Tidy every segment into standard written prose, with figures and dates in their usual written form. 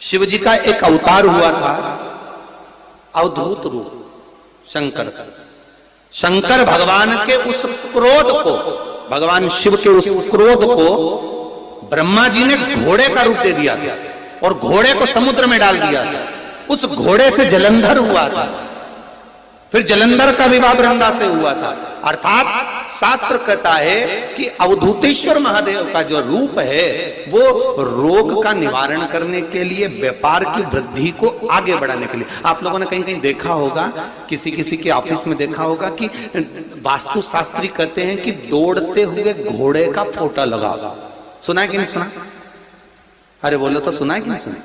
शिव जी का एक अवतार हुआ था, अवधूत रूप शंकर। शंकर भगवान के उस क्रोध को, भगवान शिव के उस क्रोध को ब्रह्मा जी ने घोड़े का रूप दे दिया था और घोड़े को समुद्र में डाल दिया था। उस घोड़े से जलंधर हुआ था, फिर जलंधर का विवाह वृंदा से हुआ था। अर्थात शास्त्र कहता है कि अवधूतेश्वर महादेव का जो रूप है वो रोग का निवारण करने के लिए, व्यापार की वृद्धि को आगे बढ़ाने के लिए। आप लोगों ने कहीं कहीं देखा होगा, किसी किसी के ऑफिस में देखा होगा कि वास्तु शास्त्री कहते हैं कि दौड़ते हुए घोड़े का फोटो लगाओ। सुना है कि नहीं सुना? अरे बोलो तो, सुना है कि नहीं सुना?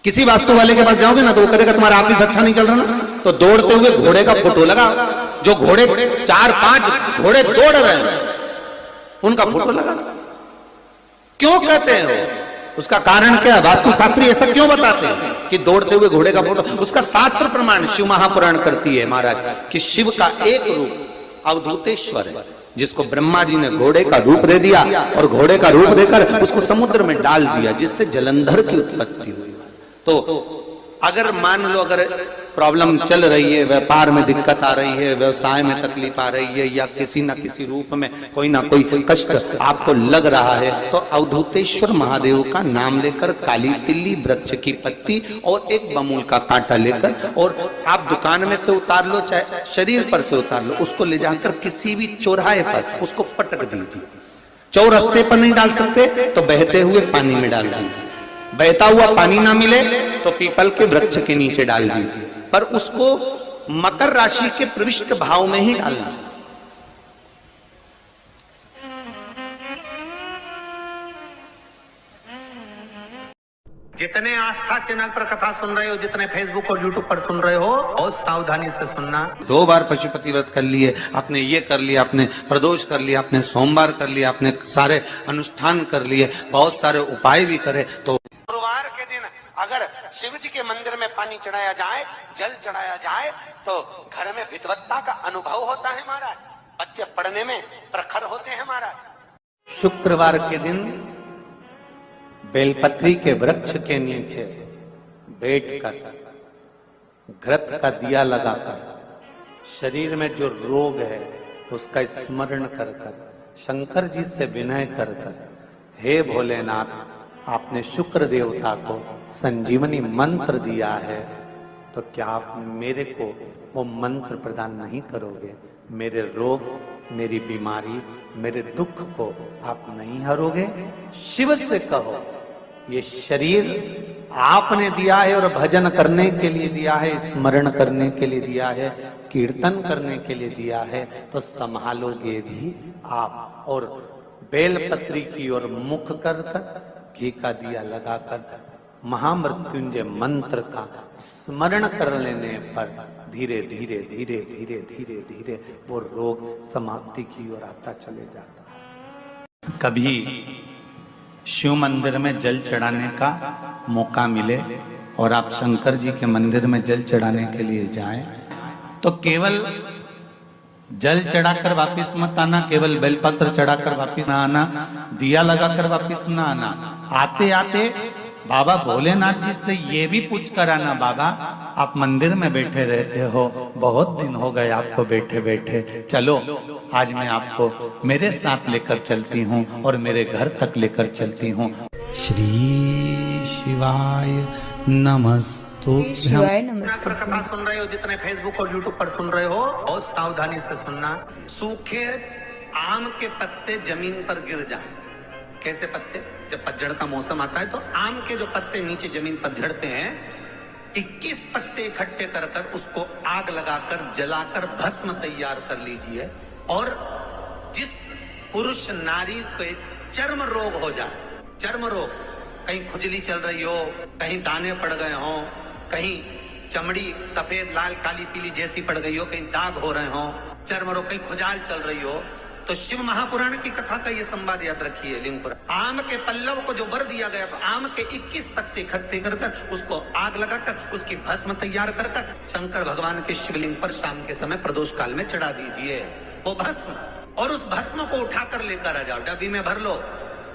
किसी वास्तु वाले के पास जाओगे ना तो वो कहेगा तुम्हारा ऑफिस अच्छा नहीं चल रहा ना, तो दौड़ते हुए घोड़े का फोटो लगाओ। जो घोड़े 4-5 घोड़े दौड़ रहे हैं उनका फोटो लगा। क्यों कहते हैं वो? उसका कारण क्या है? वास्तु शास्त्री ऐसा क्यों बताते हैं कि दौड़ते हुए घोड़े का फोटो? उसका शास्त्र प्रमाण शिव महापुराण करती है महाराज कि शिव का एक रूप अवधूतेश्वर है, जिसको ब्रह्मा जी ने घोड़े का रूप दे दिया और घोड़े का रूप देकर उसको समुद्र में डाल दिया, जिससे जलंधर की उत्पत्ति हुई। तो अगर मान लो अगर प्रॉब्लम चल रही है, व्यापार में दिक्कत आ रही है, व्यवसाय में तकलीफ आ रही है, या किसी ना किसी रूप में कोई ना कोई कष्ट आपको लग रहा है, तो अवधूतेश्वर महादेव का नाम लेकर काली तिल्ली वृक्ष की पत्ती और एक बमूल का कांटा लेकर, और आप दुकान में से उतार लो चाहे शरीर पर से उतार लो, उसको ले जाकर किसी भी चौराहे पर उसको पटक दीजिए। चौरस्ते पर नहीं डाल सकते तो बहते हुए पानी में डाल दीजिए। बहता हुआ पानी ना मिले तो पीपल के वृक्ष के नीचे डाल दीजिए, पर उसको मकर राशि के प्रविष्ट भाव में ही डालना। जितने आस्था चैनल पर कथा सुन रहे हो, जितने फेसबुक और यूट्यूब पर सुन रहे हो, बहुत सावधानी से सुनना। 2 बार पशुपति व्रत कर लिए आपने, ये कर लिया आपने, प्रदोष कर लिया आपने, सोमवार कर लिया आपने, सारे अनुष्ठान कर लिए, बहुत सारे उपाय भी करे, तो गुरुवार के दिन अगर शिव जी के मंदिर में पानी चढ़ाया जाए, जल चढ़ाया जाए, तो घर में विद्वत्ता का अनुभव होता है महाराज, बच्चे पढ़ने में प्रखर होते हैं महाराज। शुक्रवार के दिन बेलपत्री के वृक्ष के नीचे बैठकर घृत का दिया लगाकर शरीर में जो रोग है उसका स्मरण कर कर शंकर जी से विनय कर कर, हे भोलेनाथ, आपने शुक्र देवता को संजीवनी मंत्र दिया है, तो क्या आप मेरे को वो मंत्र प्रदान नहीं करोगे? मेरे रोग, मेरी बीमारी, मेरे दुख को आप नहीं हरोगे? शिव से कहो, ये शरीर आपने दिया है और भजन करने के लिए दिया है, स्मरण करने के लिए दिया है, कीर्तन करने के लिए दिया है, तो संभालोगे भी आप। और बेलपत्री की ओर मुख कर घी का दिया लगाकर महामृत्युंजय मंत्र का स्मरण कर लेने पर धीरे धीरे धीरे धीरे धीरे धीरे वो रोग समाप्ति की ओर आता चले जाता। कभी शिव मंदिर में जल चढ़ाने का मौका मिले और आप शंकर जी के मंदिर में जल चढ़ाने के लिए जाएं, तो केवल जल चढ़ाकर वापस मत आना, केवल बेलपत्र चढ़ाकर वापस ना आना, दिया लगाकर वापस ना आना। आते आते बाबा भोलेनाथ जी से ये भी पूछ कर आना, बाबा आप मंदिर में बैठे रहते हो, बहुत दिन हो गए आपको बैठे बैठे, चलो आज मैं आपको मेरे साथ लेकर चलती हूँ और मेरे घर तक लेकर चलती हूँ। श्री शिवाय नमस्ते। शिवाय नमस्ते। कथा सुन रहे हो, जितने फेसबुक और यूट्यूब पर सुन रहे हो, बहुत सावधानी से सुनना। सूखे आम के पत्ते जमीन पर गिर जाए। कैसे पत्ते? जब पतझड़ का मौसम आता है तो आम के जो पत्ते नीचे जमीन पर झड़ते हैं, 21 पत्ते इकट्ठे कर कर उसको आग लगाकर जलाकर भस्म तैयार कर लीजिए। और जिस पुरुष नारी को चर्म रोग हो जाए, चर्म रोग, कहीं खुजली चल रही हो, कहीं दाने पड़ गए हो, कहीं चमड़ी सफेद लाल काली पीली जैसी पड़ गई हो, कहीं दाग हो रहे हो, चर्म रोग, कहीं खुजाल चल रही हो, तो शिव महापुराण की कथा का ये संवाद याद रखिए। लिंगपुर आम के पल्लव को जो वर दिया गया, तो आम के 21 पत्ते इकट्ठे कर कर उसको आग लगाकर उसकी भस्म तैयार कर कर शंकर भगवान के शिवलिंग पर शाम के समय प्रदोष काल में चढ़ा दीजिए वो भस्म। और उस भस्म को उठाकर लेकर आ जाओ, डब्बी में भर लो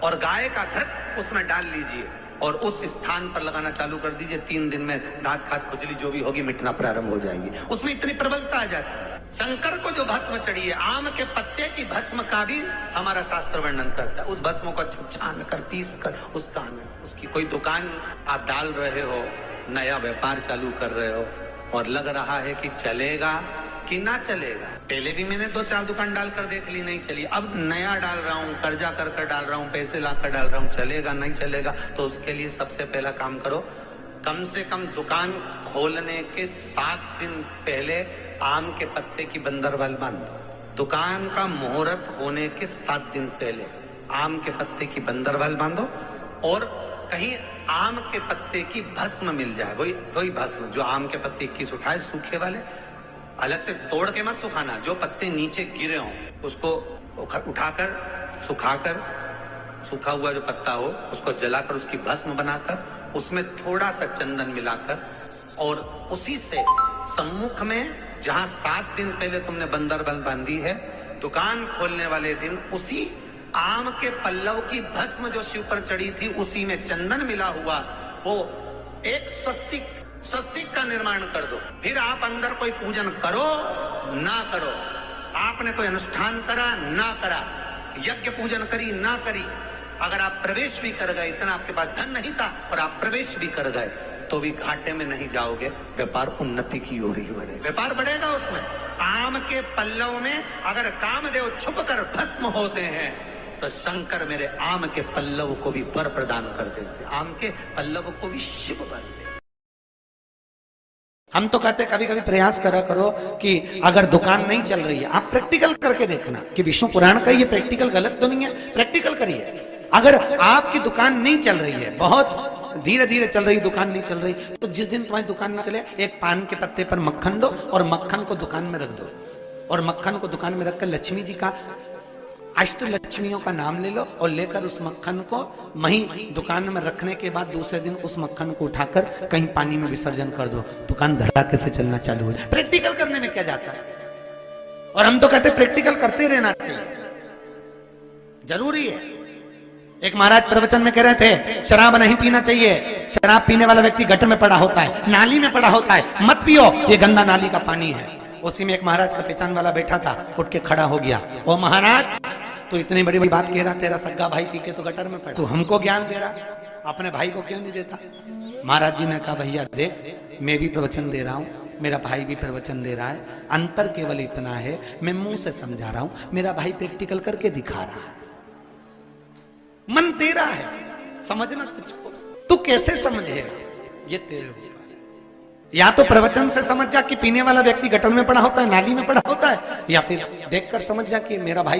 और गाय का घृत उसमें डाल लीजिए और उस स्थान पर लगाना चालू कर दीजिए, 3 दिन में दांत खाद खुजली जो भी होगी मिटना प्रारंभ हो जाएगी। उसमें इतनी प्रबलता आ जाती है। शंकर को जो भस्म चढ़ी है, आम के पत्ते की भस्म का भी हमारा शास्त्र वर्णन करता है। उस भस्म को छान कर पीस कर उसकी कोई दुकान आप डाल रहे हो, नया व्यापार चालू कर रहे हो और लग रहा है कि चलेगा कि ना चलेगा। पहले भी मैंने 2-4 दुकान डालकर देख ली, नहीं चली। अब नया डाल रहा हूँ, कर्जा कर डाल रहा हूँ, पैसे लाकर डाल रहा हूँ, चलेगा नहीं चलेगा। तो उसके लिए सबसे पहला काम करो, कम से कम दुकान खोलने के 7 दिन पहले आम के पत्ते की बंदरवाल बांधो। दुकान का मुहूर्त होने के 7 दिन पहले आम के पत्ते की बंदरवाल बांधो और कहीं आम के पत्ते की भस्म मिल जाए, वही भस्म जो आम के पत्ते 21 उठाए सूखे वाले, अलग से तोड़ के मत सुखाना, जो पत्ते नीचे गिरे हों उसको उठाकर सुखाकर, सूखा हुआ जो पत्ता हो उसको जलाकर उसकी भस्म बनाकर उसमें थोड़ा सा चंदन मिलाकर और उसी से सम्मुख में जहां 7 दिन पहले तुमने बंदरबल बांधी है, दुकान खोलने वाले दिन उसी आम के पल्लव की भस्म जो शिव पर चढ़ी थी उसी में चंदन मिला हुआ वो एक स्वस्तिक का निर्माण कर दो। फिर आप अंदर कोई पूजन करो ना करो, आपने कोई अनुष्ठान करा ना करा, यज्ञ पूजन करी ना करी, अगर आप प्रवेश भी कर गए, इतना आपके पास धन नहीं था और आप प्रवेश भी कर गए तो भी घाटे में नहीं जाओगे, व्यापार उन्नति की ओर ही बढ़ेगा, व्यापार बढ़ेगा। उसमें आम के पल्लव में अगर कामदेव छुप कर भस्म होते हैं तो शंकर मेरे आम के पल्लव को भी वर प्रदान कर देते, आम के पल्लव को भी शिव वर देते। हम तो कहते कभी कभी प्रयास करा करो कि अगर दुकान नहीं चल रही है, आप प्रैक्टिकल करके देखना कि विष्णु पुराण का ये प्रैक्टिकल गलत तो नहीं है, प्रैक्टिकल करिए। अगर आपकी दुकान नहीं चल रही है, बहुत धीरे धीरे चल रही दुकान नहीं चल रही, तो जिस दिन तुम्हारी दुकान ना चले एक पान के पत्ते पर मक्खन दो और मक्खन को दुकान में रख दो और मक्खन को दुकान में रखकर लक्ष्मी जी का, अष्ट लक्ष्मियों का नाम ले लो और लेकर उस मक्खन को वहीं दुकान में रखने के बाद दूसरे दिन उस मक्खन को उठाकर कहीं पानी में विसर्जन कर दो, दुकान धड़ाके से चलना चालू हो जाए। प्रैक्टिकल करने में क्या जाता है? और हम तो कहते प्रैक्टिकल करते रहना चाहिए, जरूरी है। एक महाराज प्रवचन में कह रहे थे शराब नहीं पीना चाहिए, शराब पीने वाला व्यक्ति गटर में पड़ा होता है, नाली में पड़ा होता है, मत पियो, ये गंदा नाली का पानी है। उसी में एक महाराज का पहचान वाला बैठा था, उठ के खड़ा हो गया, ओ महाराज तो इतनी बड़ी बड़ी बात कह रहा, तेरा सग्गा भाई पी के तो गटर में पड़ा, तू हमको ज्ञान दे रहा, अपने भाई को क्यों नहीं देता? महाराज जी ने कहा भैया देख, मैं भी प्रवचन दे रहा हूँ, मेरा भाई भी प्रवचन दे रहा है, अंतर केवल इतना है मैं मुंह से समझा रहा हूँ, मेरा भाई प्रैक्टिकल करके दिखा रहा है, मन तेरा है, समझना तुझको, तू कैसे समझेगा ये तेरे ऊपर। या तो प्रवचन से समझ जा कि पीने वाला व्यक्ति गटर में पड़ा होता है, नाली में पड़ा होता है, या फिर देखकर समझ जा कि मेरा भाई